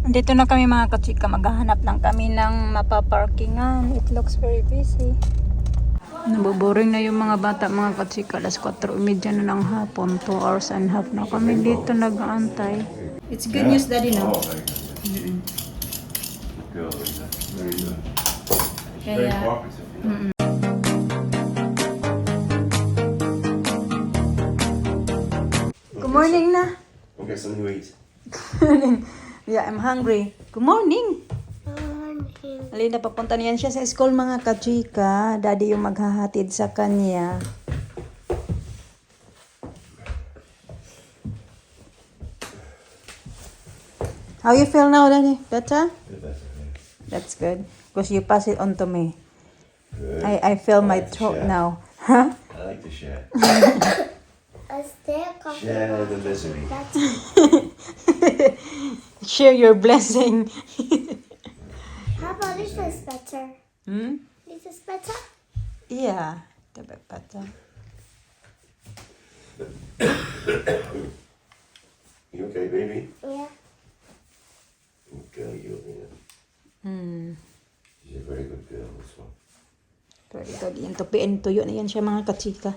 Dito na kami mga kachika, maghahanap lang kami ng mapaparkingan. It looks very busy. Naboboring na yung mga bata mga kachika. Alas 4:30 na ng hapon. 2 hours and a half na kami dito nag-aantay. It's good news, Daddy, no? Kaya, good morning na. We'll get something to eat. Yeah, I'm hungry. Good morning. Alina, papunta niyan siya sa school mga kachika. Daddy yung maghahatid sa kanya. How you feel now, Daddy? Better? That's good. Because you pass it on to me. Good. I feel my like to throat share. now. Huh? I like to share. A stick of Share the misery. Share your blessing. How about this is better? Hmm? This is better? Yeah. The bit better. You okay, baby? Yeah. Okay, you're in. Hmm. She's a very good girl, this one. Very good. Yan, tupiin tuyo na yan siya mga kachika.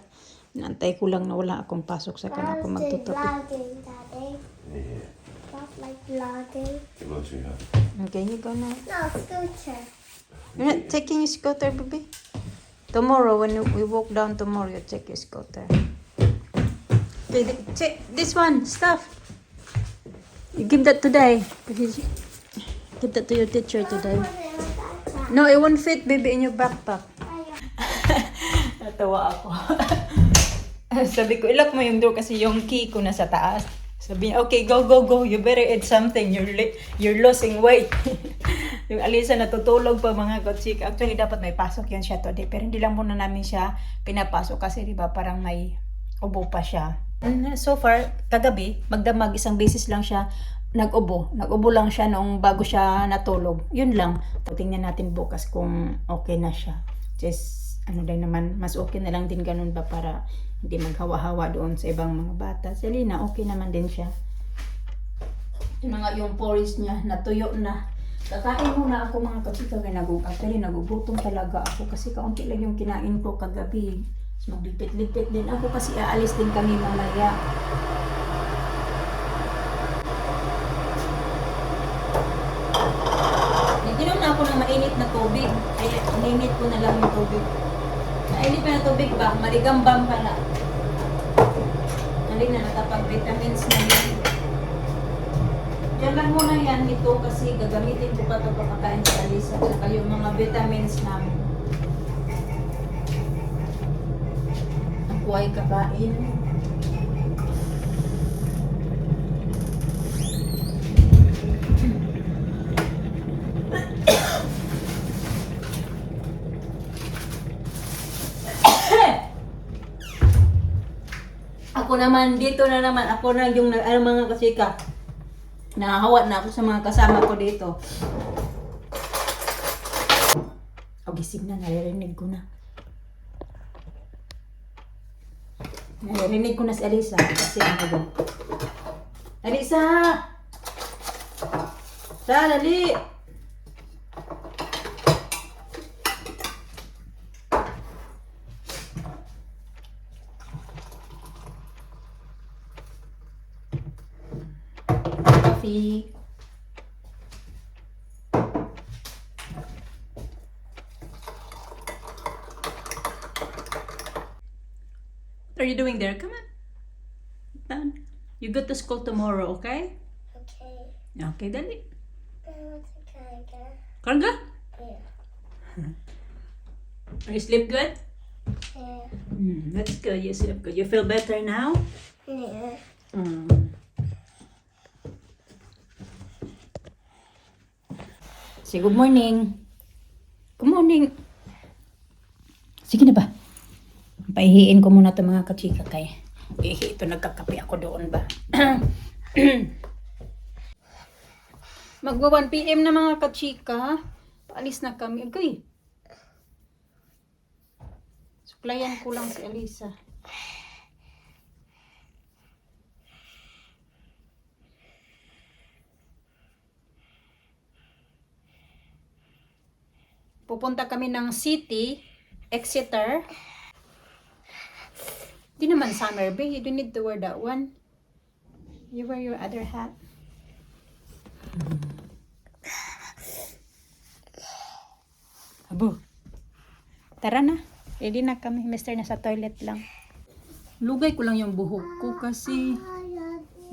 Inaantay ko lang na wala akong pasok sa kanya How's kung the magtutupi. vlogging, Daddy? Yeah. That's like vlogging. Come on, sweetheart. Okay, you go now. No, scooter. You're not taking your scooter, baby? Tomorrow, when we walk down tomorrow, you take your scooter. Okay, take this one, stuff. You give that today. Give that to your teacher today. No, it won't fit, baby, in your backpack. Natawa ako. Sabi ko, ilock mo yung door kasi yung key ko nasa taas. Sabi niya, okay, go, go, go. You better eat something. You're losing weight. Yung Alisa natutulog pa mga kotsik. Actually, dapat may pasok yan siya today. Pero hindi lang muna namin siya pinapasok kasi diba parang may ubo pa siya. And so far, kagabi, magdamag isang beses lang siya nag-ubo. Nag-ubo lang siya noong bago siya natulog. Yun lang. Tingnan natin bukas kung okay na siya. Just, ano din naman, mas okay na lang din ganun ba para hindi maghawa-hawa doon sa ibang mga bata. Si Lina, okay naman din siya. Ito na nga yung porridge niya, natuyo na. Kakain muna ako mga kapita kaya actually nagugutom talaga ako kasi kaunti lang yung kinain ko kagabi. So, maglipit-lipit din ako kasi aalis din kami mamaya. Nagdinom na ako ng mainit na tubig. Kaya init ko na lang yung tubig. Mainit pa na tubig ba? Maligambang pala. Halin na natapag vitamins na yun. Diyan lang muna yan ito kasi gagamitin ko pa ito pagkakain sa Alisa. Saka yung mga vitamins namin. Ako ay kakain. Ako naman, dito na naman. Ako na yung mga kasika. Nahahawa na ako sa mga kasama ko dito. O, gising na. Naririnig ko na. Naririnig ko na si Alisa. Kasi ano ba? Alisa! Dali! Coffee. What are you doing there? Come on. Done. You go to school tomorrow, okay? Okay. Okay, dali. What's the tiger? Karga? Yeah. You sleep good? Yeah. That's good. You sleep good. You feel better now? Yeah. Say good morning. Good morning. Sige na ba? Paihiin ko muna ito mga kachika kay ito nagkakape ako doon ba? Magwa 1 PM na mga kachika. Paalis na kami. Agay. Suklayan ko lang si Alisa. pupunta kami ng city, Exeter. Di naman summer, babe. You don't need to wear that one. You wear your other hat. Abo. Tara na. Ready na kami. Mister, nasa toilet lang. Lugay ko lang yung buhok ko kasi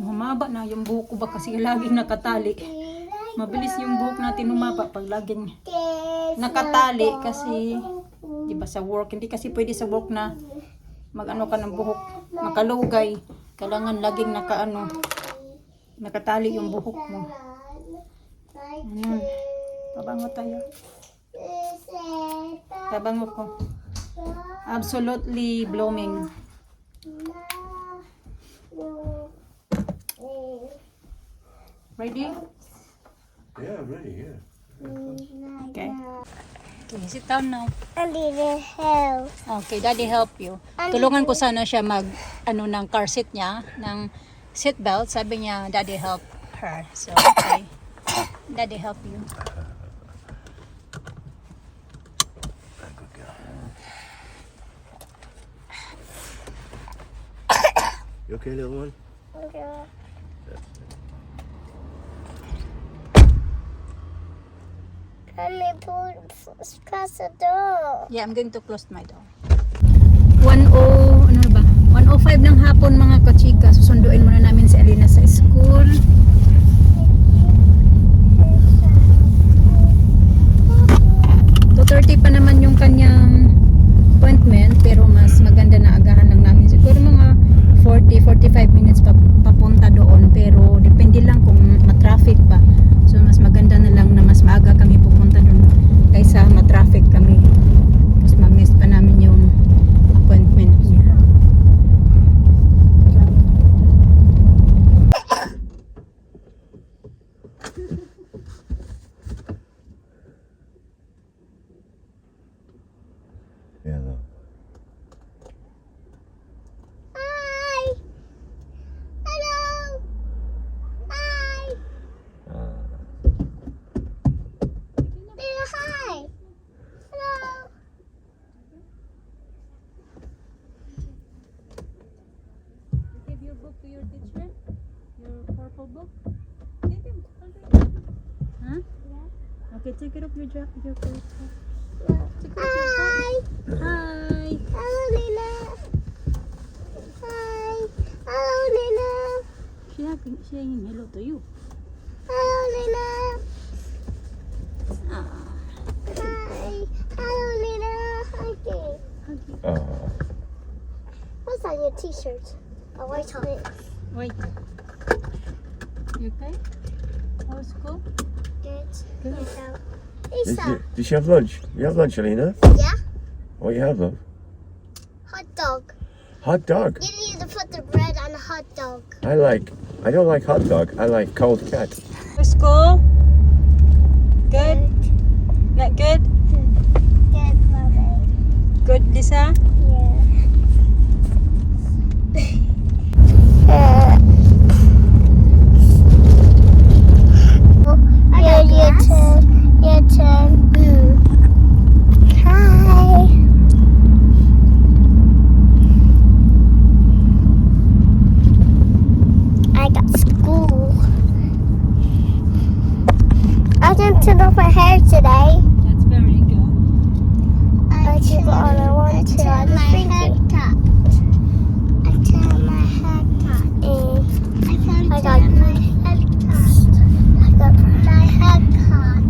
humaba na yung buhok ko ba kasi laging nakatali. Mabilis yung buhok natin humaba pag laging nakatali kasi di ba sa work, hindi kasi pwede sa work na mag-ano ka ng buhok, makalugay. Kailangan laging nakatali yung buhok mo. Ayan. Pabango tayo. Pabango ko. Absolutely blooming. Ready? Yeah, I'm ready, yeah. Okay. Okay, sit down now. I need a help. Okay, daddy help you. Tulungan ko sana siya mag ng car seat niya, ng seat belt. Sabi niya, daddy help her. So, okay. Daddy help you. You okay, little one? Okay. Let me close the door. Yeah, I'm going to close my door. 1:05 ng hapon mga kachika. Susunduin muna namin si Alina sa school. 2:30 pa naman yung kanyang appointment, pero mas maganda na agahan lang namin. Siguro mga 40-45 minutes papunta doon, pero depende lang kung matraffic pa. So mas maganda na lang na mas maaga kami pupunta doon kaysa matraffic kami. Mas ma-miss pa namin yung appointment niya. Yeah, no. Hi. Hello. Hi. Little hi. Hello. Give your book to your teacher? Your purple book? Give him. Huh? Okay, take it off your jacket. Your coat. Hi. Hi. Hello, Lina. Hi. Hello, Lina. She's saying hello to you. Hello, Lina. Ah. Hi. Hello, Lina. Okay. What's on your t-shirt? A white top. Wait. You okay? How's school? Good. Good. Lisa. Did you have lunch? You have lunch, Alina? Yeah. What you have, love? Hot dog. Hot dog. You need to put the bread on the hot dog. I don't like hot dog. I like cold cat. How's school? Good? Not good? Good, Mommy. Good, Lisa? Yeah. Your turn. Your turn. Hi. I got school. I didn't turn off my hair today. That's very good. I took all I wanted to. I was thinking. I turned my hair cut. I got my hair cut. I got my hair cut.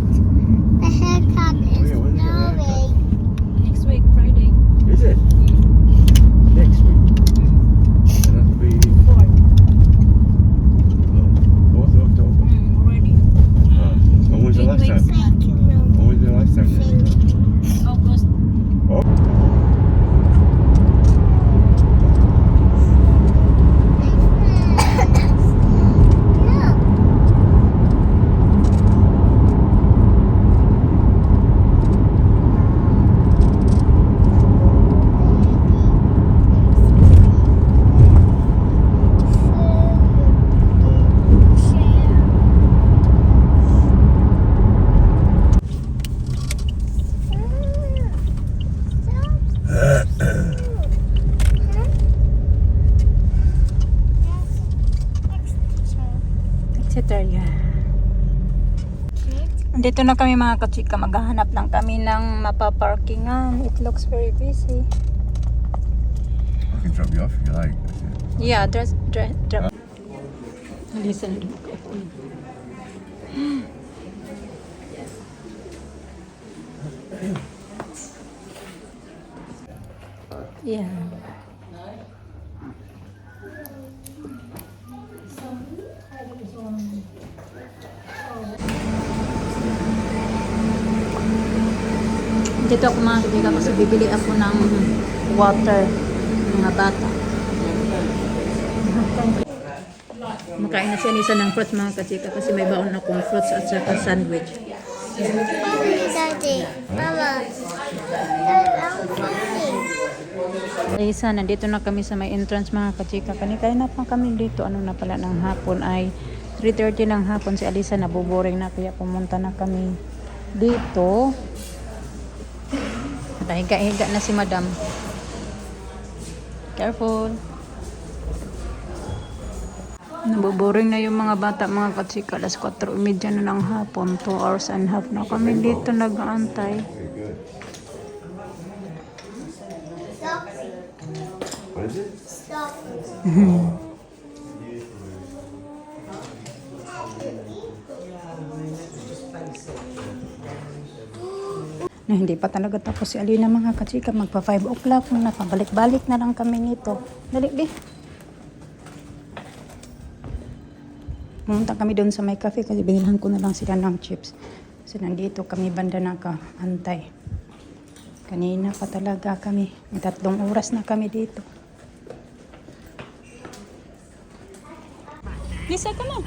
The haircut is yeah, when's your haircut? snowing. Next week, Friday. Is it? Next week. That'll be 4th. 4th of October. Already. When was the last time? Thank you, Mum. When was the last time? August. Oh. Dito na kami mga kachika, maghahanap lang kami ng mapaparkingan. It looks very busy. I can drop you off if you like. Yeah, drop. Listen. Yeah. Dito ako mga kaibigan kasi bibili ako ng water mga bata. Makain na siya nisa ng fruits mga kachika kasi may baon akong fruits at saka sandwich. Mommy, Daddy. Mama. Dad, I'm funny. Lisa, nandito na kami sa may entrance mga kachika. Kanikain na pa kami dito. Ano na pala ng hapon ay 3:30 ng hapon. Si Alisa nabuboring na kaya pumunta na kami dito. At higa-higa na si Madam. Careful. Nabuboring na yung mga bata mga kachika. Alas 4:30 na ng hapon. 2 hours and a half na kami dito nag-aantay. What is it? Stop. Na hindi pa talaga tapos si Alina mga kachika. Magpa 5 o'clock na. Pabalik-balik na lang kami nito. Dali, di. Pumunta kami doon sa may cafe kasi binilhan ko na lang sila ng chips. Kasi nandito kami banda naka-antay. Kanina pa talaga kami. May 3 oras na kami dito. Lisa, come on.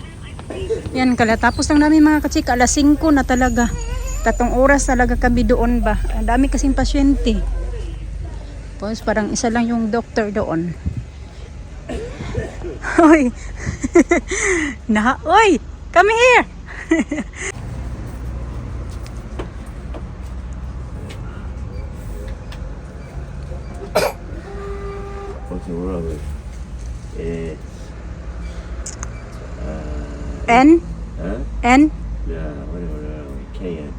Yan, tapos lang namin mga kachika. Alas 5 na talaga. 3 oras talaga kami doon ba. Ang dami kasing pasyente. Tapos parang isa lang yung doctor doon. Hoy! Oy! Come here! What's the word? It's N? huh? N? Yeah, whatever. K.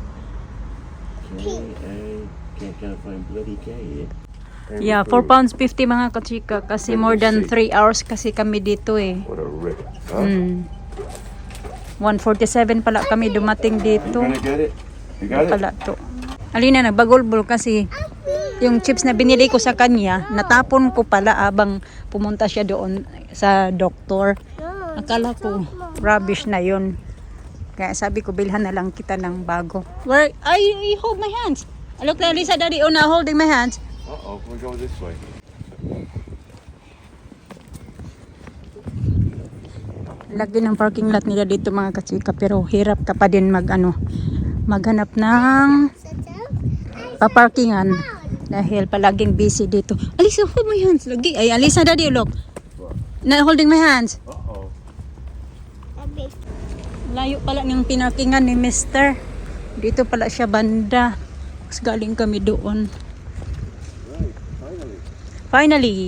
Can't find bloody K. Yeah, 4 pounds 50 mga kachika kasi more than 3 hours kasi kami dito eh. What a rip. Huh? 1:47 pala kami dumating You dito. gonna get it? You got it? Pala to. Alina, nagbagulbol kasi yung chips na binili ko sa kanya, natapon ko pala abang pumunta siya doon sa doktor. Akala ko rubbish na yun. Kaya sabi ko, bilhan na lang kita ng bago. Where? Ay, you hold my hands. Look na, Lisa, Daddy, oh, na holding my hands. Uh-oh, we go this way. Lagi ng parking lot nila dito mga kachika, pero hirap ka pa din maghanap ng paparkingan dahil palaging busy dito. Alisa, hold my hands. Lagi. Ay, Alisa, Daddy, look. Na holding my hands. Uh-oh. Layo pala ng pinarkingan ni Mister. Dito pala siya banda. Mas galing kami doon. Right, finally. Finally.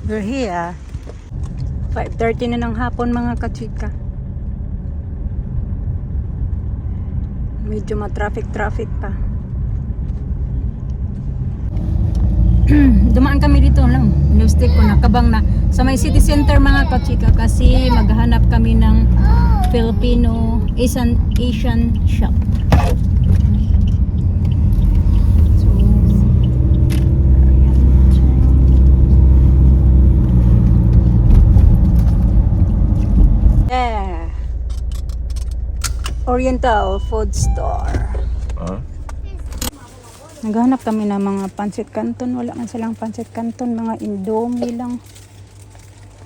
We're here. 5:30 na ng hapon mga kachika. Medyo ma-traffic pa. Dumaan kami dito lang. Newstick ko nakabang na sa may city center mga kachika kasi maghanap kami ng Filipino Asian shop. So, yeah. Oriental Food Store. Huh? Naghanap kami ng mga pancit canton. Wala man silang pancit canton. Mga indomie lang.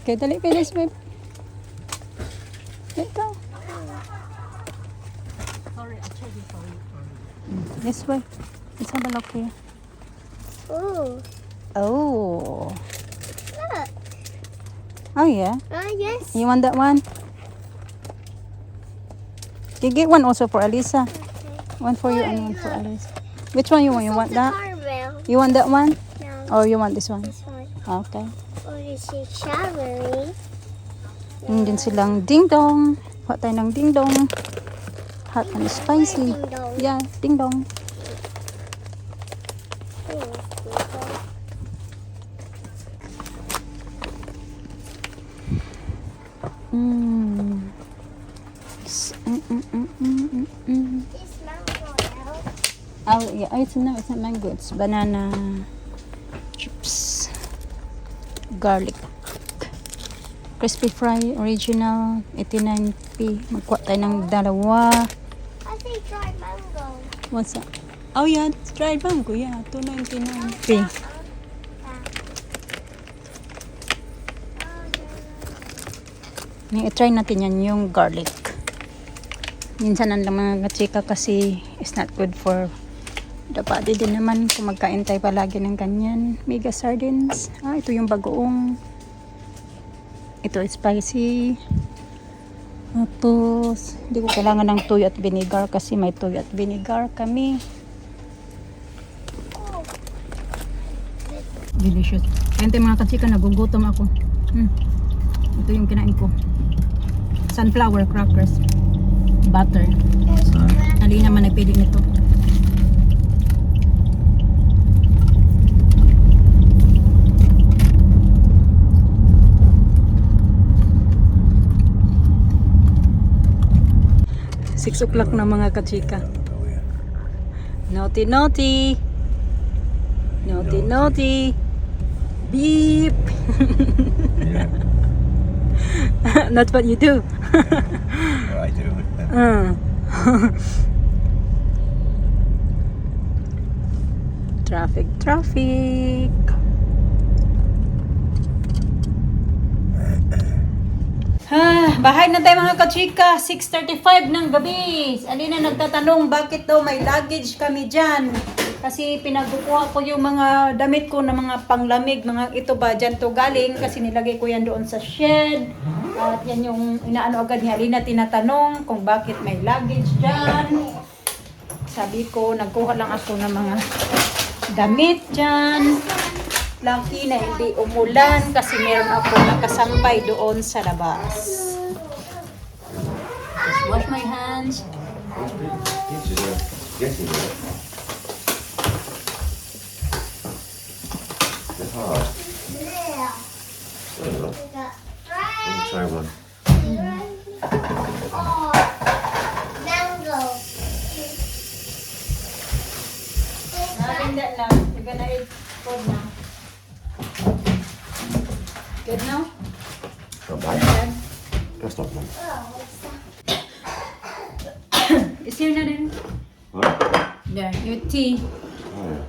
Okay, dali kayo this way. Dito. This way. Let's have a look here. Oh, Oh. look. Oh yeah. Yes. You want that one? You get one also for Alisa. One for you and one for Alisa. Which one you want? You want that? Caramel. You want that one? No, Or you want this one? this one. Okay. Oh, this is strawberry. Meron din silang ding dong. Kuha tayo ng ding dong. Hot and spicy. Ding dong. Yeah, ding dong. Mm. This mango now. Oh, yeah. Oh, it's not mango. It's banana chips. Garlic. Crispy fry, original, 89p. Magkuha tayo ng dalawa. I see dried mango. What's that? Oh, yeah. It's dried mango. Yeah, 2.99p. I-try natin yan, yung garlic. Minsan lang mga kachika kasi it's not good for the body din naman kung magkain tayo palagi ng ganyan. Mega sardines. Ito yung bagoong. Ito is spicy. Tapos, hindi ko kailangan ng toyo at vinegar kasi may toyo at vinegar kami. Delicious. Kaya tayo mga kachika, nagugutom ako. Ito yung kinain ko. Sunflower crackers. Butter. Ali naman nagpili nito. Six o'clock na mga kachika. Naughty, naughty. Naughty, naughty. Beep. Yeah. That's what you do. I do. Traffic, traffic. Bahay na tayo mga kachika. 6:35 ng gabi. Alina nagtatanong bakit daw may luggage kami dyan. Kasi pinagkukuha ko yung mga damit ko na mga panglamig. Mga ito ba dyan to galing. Kasi nilagay ko yan doon sa shed. At yan yung inaano agad ni Alina. Tinatanong kung bakit may luggage dyan. Sabi ko, nagkuha lang ako ng mga damit dyan. Lucky na hindi umulan kasi meron ako nakasampay doon sa labas. Just wash my hands. Getting there. It's hard. Yeah. There you go. We got Let me try one. oh, mango. Nothing that now. You're gonna eat food now. Good now? Not bad. Good. That's not bad. Oh, what's that? Is here na din? Huh? Yeah, your tea. Oh, yeah.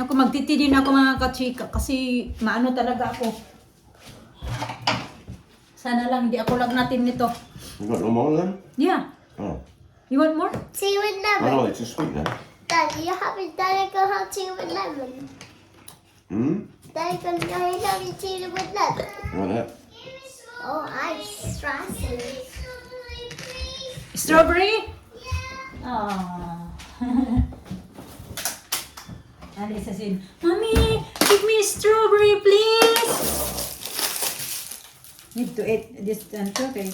Ako magtiti din ako mga kachika kasi maano talaga ako. Sana lang hindi ako natin nito. You got no more then? Yeah. Oh. You want more? Tea with Oh lemon. no, it's just sweet then. Dad, you haven't done it. Go have tea with lemon. Hmm? Dad, go have tea with lemon. You want that? Oh, ice. Strawberry. Strawberry? Oh. Alisa said, Mommy, give me strawberry, please. Need to eat this strawberry.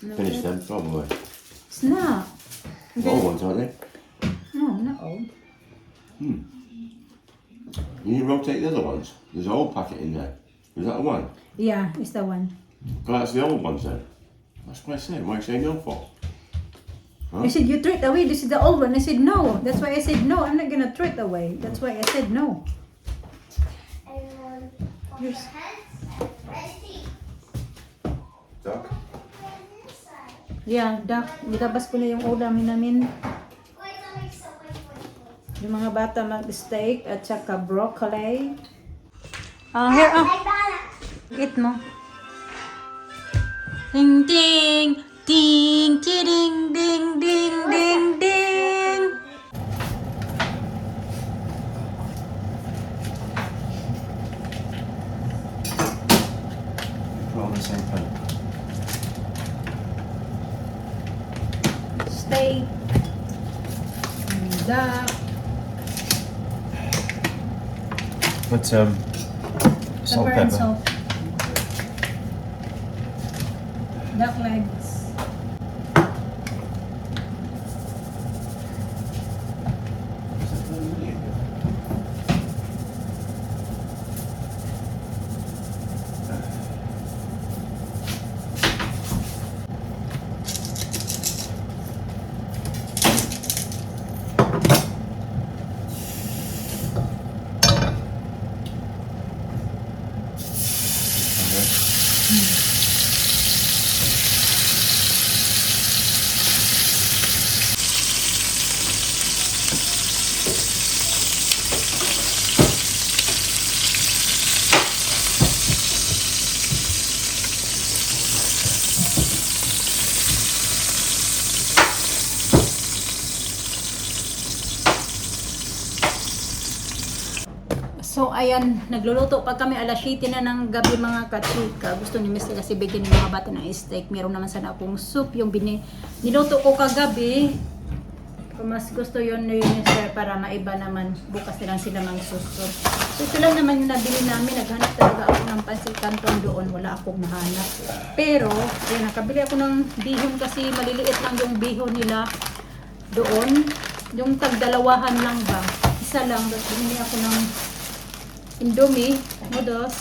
Finish them, throw them away. It's not. Old ones, aren't they? No, not old. You need to rotate the other ones. There's an old packet in there. Is that the one? Yeah, it's the one. Oh, that's the old ones then. That's what I said. Why are you saying no for? I said, you throw it away. This is the old one. I said, no. That's why I said, no. I'm not going to throw it away. That's why I said, no. Everyone, Here's- Duck? Yeah, duck. Nilabas ko na yung ulam namin. Yung mga bata mag-steak at saka broccoli. Here, Eat mo. Ding, ding. Ding, ding, ding, ding, ding, ding. All the same thing. Steak. Duck. But salt, Pepper and pepper. salt. Duck legs. So ayan, nagluluto pa kami alas 7 na ng gabi mga kachika. Gusto ni Mr. kasi bigyan ng mga bata ng steak. Meron naman sana akong soup, yung niluto ko kagabi. Kung mas gusto yun ni Mr. para maiba naman, bukas na lang sila magsusur. So ito lang naman yung nabili namin. Naghanap talaga ako ng pancit canton doon. Wala akong nahanap. Pero, yan, nakabili ako ng bihon kasi maliliit lang yung bihon nila doon. Yung tagdalawahan lang ba? Isa lang. Bumili ako ng Indomie, noodles.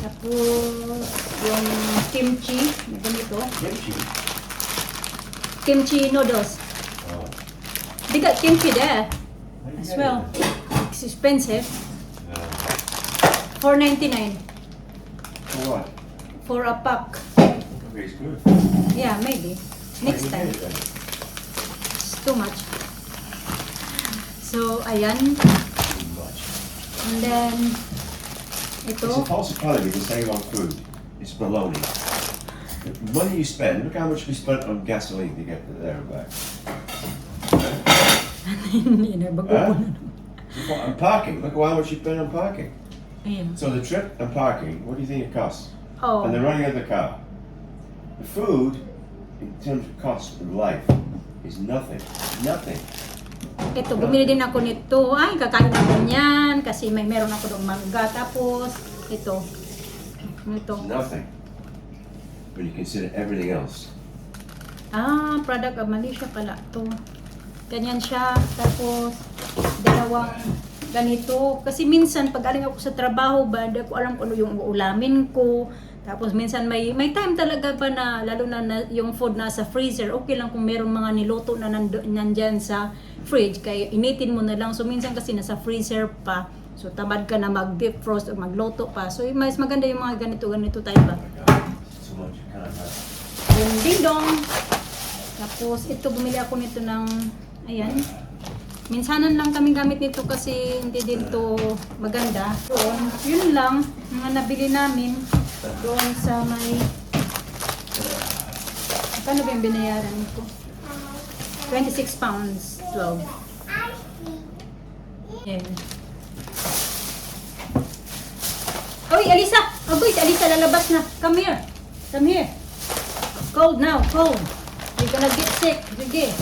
Tapos, yung kimchi, na ganito. Kimchi. Kimchi noodles. Oh. They got kimchi there as well. It's expensive. $4.99 For what? for a pack. Okay, it's good. Yeah, maybe. Next time. It's too much. So, ayan. Too much. And then, ito. It's a false economy to save on food. It's baloney. The money you spend, look how much we spent on gasoline to get there and back. Hindi na, bago Huh? ko na. And parking, look how much you spend on parking. Ayan. So the trip and parking, what do you think it costs? Oh. And the running of the car. The food, in terms of cost of life, is nothing. Nothing. Ito, bumili din ako nito. Ay, kakain ako niyan kasi meron ako ng mangga. Tapos, ito. Ito. Nothing. When you consider everything else. Ah, product of Malaysia pala to. Ganyan siya. Tapos, dalawang ganito. Kasi minsan, pag aling ako sa trabaho, ba, di ko alam kung ano yung uulamin ko. Tapos, minsan may time talaga pa na, lalo na, yung food nasa freezer. Okay lang kung meron mga niluto na nandyan sa fridge. Kaya initin mo na lang. So, minsan kasi nasa freezer pa. So, tamad ka na mag-deep frost o magluto pa. So, mas maganda yung mga ganito tayo ba? So much you can't have. Yung ding-dong. Tapos, ito, bumili ako nito ng, ayan. Minsanan lang kami gamit nito kasi hindi din to maganda. Doon, yun lang, mga nabili namin. Doon sa may, kano ba yung binayaran ko? 26 pounds, 12. Ayan. Oy, Alisa! Agoy, Alisa, lalabas na. Come here. Come here. Cold now, cold. You're gonna get sick. Sige.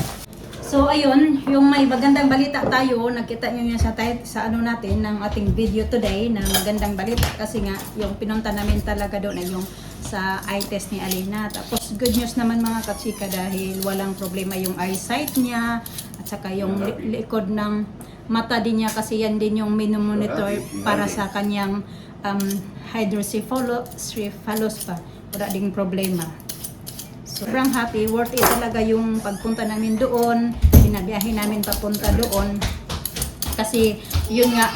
So, ayun, yung may magandang balita tayo, nakita nyo yan sa ano natin, ng ating video today, na magandang balita kasi nga, yung pinunta namin talaga doon ay yung sa eye test ni Alina. Tapos, good news naman mga katsika dahil walang problema yung eyesight niya, at saka yung likod ng mata din niya kasi yan din yung minomonitor para sa kanyang hydrocephalus pa. Wala ding problema. Sobrang happy, worth it talaga yung pagpunta namin doon, binabiyahin namin papunta doon. Kasi yun nga,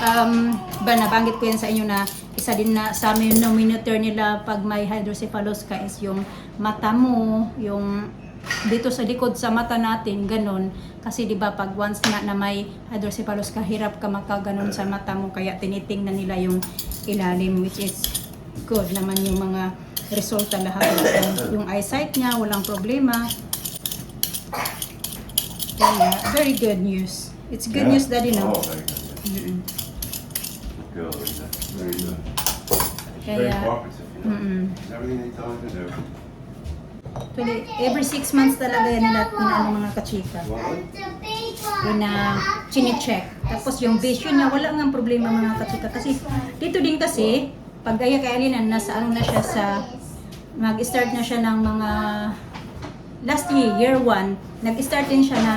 nabanggit ko yan sa inyo na isa din na sa monitor nila pag may hydrocephalus ka is yung mata mo, yung dito sa likod sa mata natin, ganun. Kasi di ba pag once nga na may hydrocephalus ka, hirap ka makaganon sa mata mo, kaya tinitingnan nila yung ilalim, which is good naman yung mga resulta lahat. Yung eyesight niya, walang problema. Kaya, very good news. It's good news, Daddy, no? Oh, very good. Mm-mm. Girl, isn't it? Very good. She's Kaya, very cooperative, you know. mm-mm. It's everything they tell her to do. Every 6 months talaga yan nila mga kachika. Yun na chine-check. Tapos yung vision niya, wala nga problema mga kachika. Kasi dito din kasi, pag gaya kay Alina, nasa ano na siya sa mag-start na siya ng mga last year 1, nag-start din siya na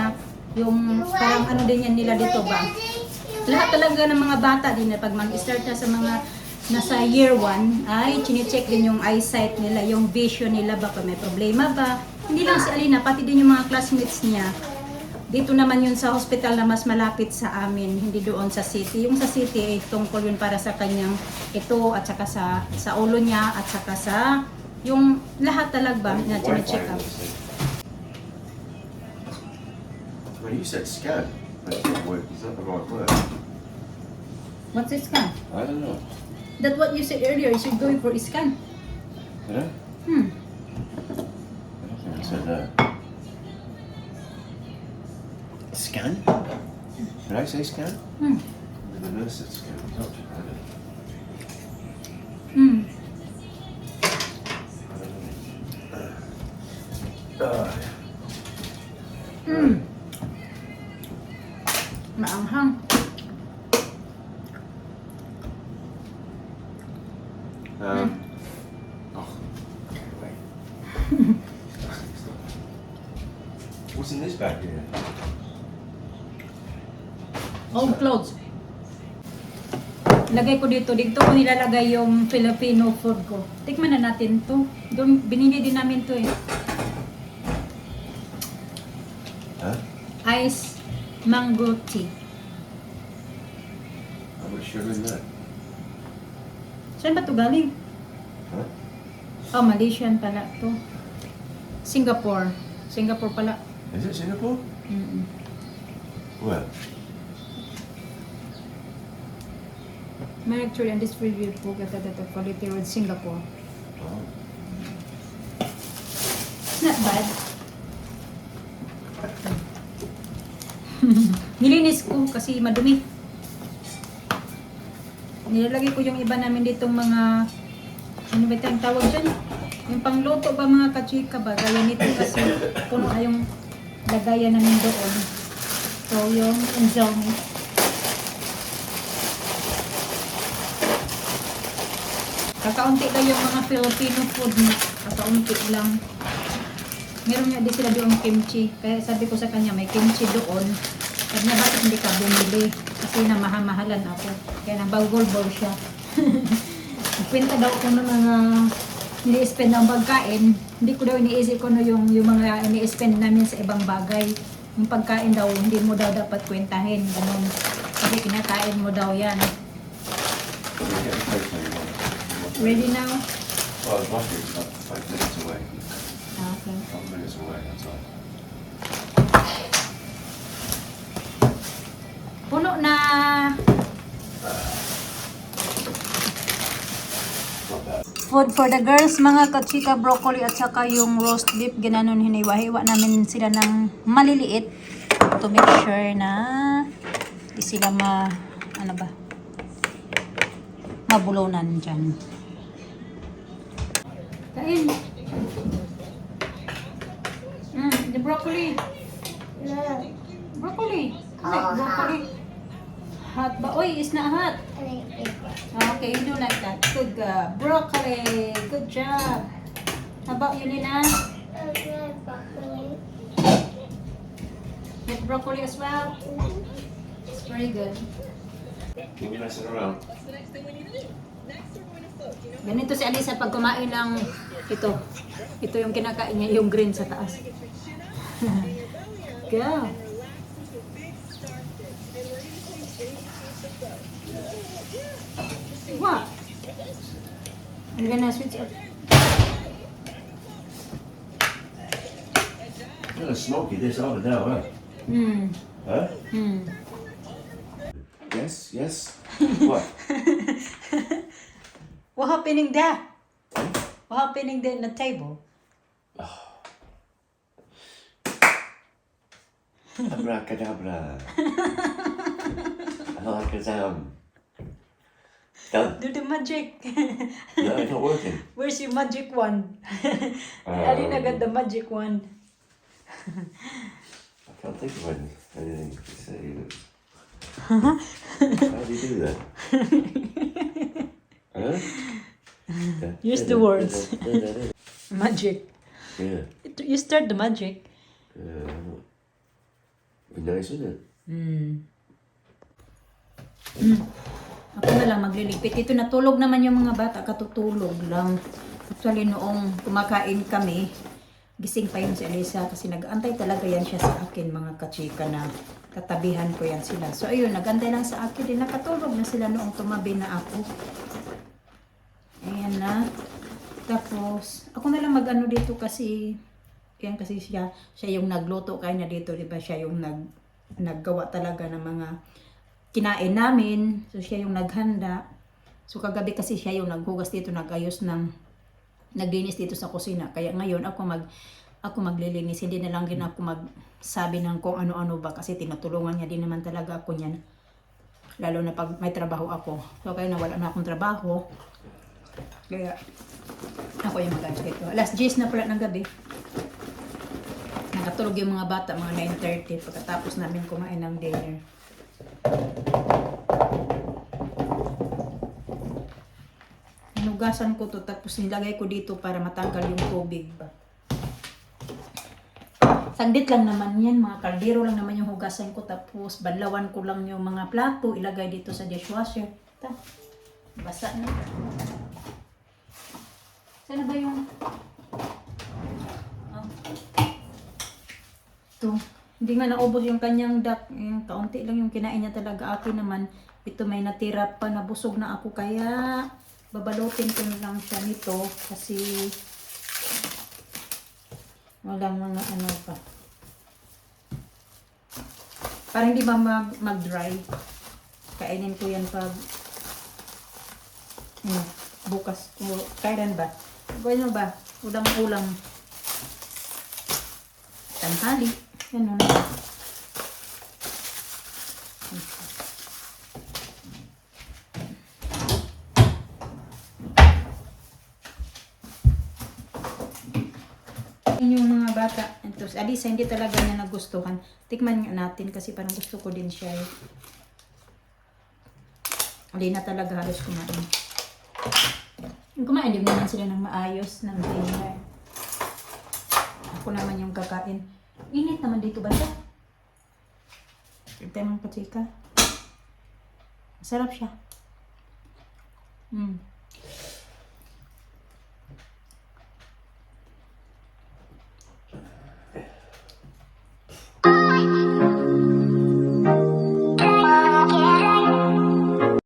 yung parang ano din yan nila dito ba. Lahat talaga ng mga bata din na pag mag-start na sa mga nasa year 1 ay chine-check din yung eyesight nila, yung vision nila, baka may problema ba. Hindi lang si Alina, pati din yung mga classmates niya. Dito naman yun sa hospital na mas malapit sa amin, hindi doon sa city. Yung sa city, tungkol yun para sa kanyang ito at saka sa ulo niya at saka sa yung lahat talaga na chine-check up. Well, you said scan. That's not word. Is that the right word? What's this scan? I don't know. That's what you said earlier, you should go for a scan. Did I? Hmm. I don't think I said that. Scan? Did I say scan? Hmm. Maybe the nurse said scan. Doctor, I don't know. Hmm. I don't know. Hmm. Maanghang. Oh. Wait. What's in this bag here? Old clothes. Lagay ko dito ko nilalagay yung Filipino food ko. Tikman na natin to. Doon, binili din namin to eh. Huh? Ice mango tea. How much sugar in that? Saan ba to galing? Huh? Oh, Malaysian pala to. Singapore. Singapore pala. Is it Singapore? Mm-mm. Where? Mercury and distributed po the quality road Singapore. Oh. It's not bad. Nilinis ko kasi madumi. Nilalagay ko yung iba namin ditong mga ano ba itong tawag dyan? Yung pangluto ba mga kachika ba? Gaya nito kasi puno ay yung lagayan namin doon. So yung injami. Kakaunti lang yung mga Filipino food na. Kakaunti lang. Meron nga di sila doon kimchi. Kaya sabi ko sa kanya may kimchi doon. Sabi niya bakit hindi ka bumili? Kasi namahamahalan ako. Kaya nabagol-bol siya. Kwenta daw ko ng mga ini-spend ng pagkain. Hindi ko daw iniisip ko no yung mga ini-spend namin sa ibang bagay. Yung pagkain daw, hindi mo daw dapat kwentahin. Ganun. Kasi kinakain mo daw yan. We'll get the place when you want it. Ready now? Well, the buffet's about 5 minutes away. Okay. 5 minutes away, that's all. Puno na. Not bad. Food for the girls, mga kachika, broccoli at saka yung roast beef. Ginanon hiniwa-hiwa namin sila ng maliliit to make sure na di sila mabulunan dyan. Kain. The broccoli. No. Broccoli. Broccoli. Hot ba? Oy, it's not hot. I think it's Okay, you do like that. Good broccoli. Good job. How about you, Lina? broccoli. Get broccoli as well? It's very good. Keep me messing around. Ganito si Alisa pag kumain ng ito. Ito yung kinakain niya, yung green sa taas. Go. What? I'm gonna switch it. Kind of smoky this over now, huh? Huh? Yes, yes. What? What happening there? What happening there in the table? Abracadabra. Alakazam. Done. Do the magic. No, it's not working. Where's your magic wand? Alina got the magic wand. I can't think of anything to say. How do you do that? Huh? Use the words. Magic. Yeah. You start the magic. Be nice, wouldn't it? Ako na lang maglilipit. Ito natulog naman yung mga bata. Katutulog lang. Actually noong kumakain kami, gising pa yun si Alisa kasi nag-antay talaga yan siya sa akin mga kachika na katabihan ko yan sila. So ayun, nag-antay lang sa akin din. Nakatulog na sila noong tumabi na ako. Ayan na. Tapos, ako na lang mag-ano dito kasi, yan kasi siya yung nagluto kaya niya dito, diba? Siya yung naggawa talaga ng mga kinain namin. So, siya yung naghanda. So, kagabi kasi siya yung naghugas dito, nagayos naglinis dito sa kusina. Kaya ngayon, ako maglilinis. Hindi na lang din ako magsabi ng kung ano-ano ba kasi tinutulungan niya din naman talaga ako niyan. Lalo na pag may trabaho ako. So, kaya nawala na akong trabaho. Kaya, ako yung mag-ayos dito. Alas 10 na pala ng gabi. Nakatulog yung mga bata, mga 9:30 pagkatapos namin kumain ng dinner. Hinugasan ko to tapos nilagay ko dito para matanggal yung tubig ba. Saglit lang naman yan, mga kaldero lang naman yung hugasan ko tapos banlawan ko lang yung mga plato, ilagay dito sa dishwasher. Ta, basa na. Sana ba yung... Ito. Hindi nga naubos yung kanyang duck. Yung kaunti lang yung kinain niya talaga. Akin naman, ito may natira pa. Nabusog na ako. Kaya, babalutin ko na lang siya nito. Kasi, walang mga ano pa. Para hindi ba mag-dry. Kainin ko yan pag... bukas. Kailan ba? Ano ba? Ulang-ulang. Tanghali. Ganun. Yung mga bata. Ito, si Alisa, hindi talaga niya nagustuhan. Tikman nga natin kasi parang gusto ko din siya. Hindi na talaga halos kumain. Kumain din naman sila ng maayos ng dinner. Ako naman yung kakain. Init naman dito ba siya? Ito yung kachika. Masarap siya.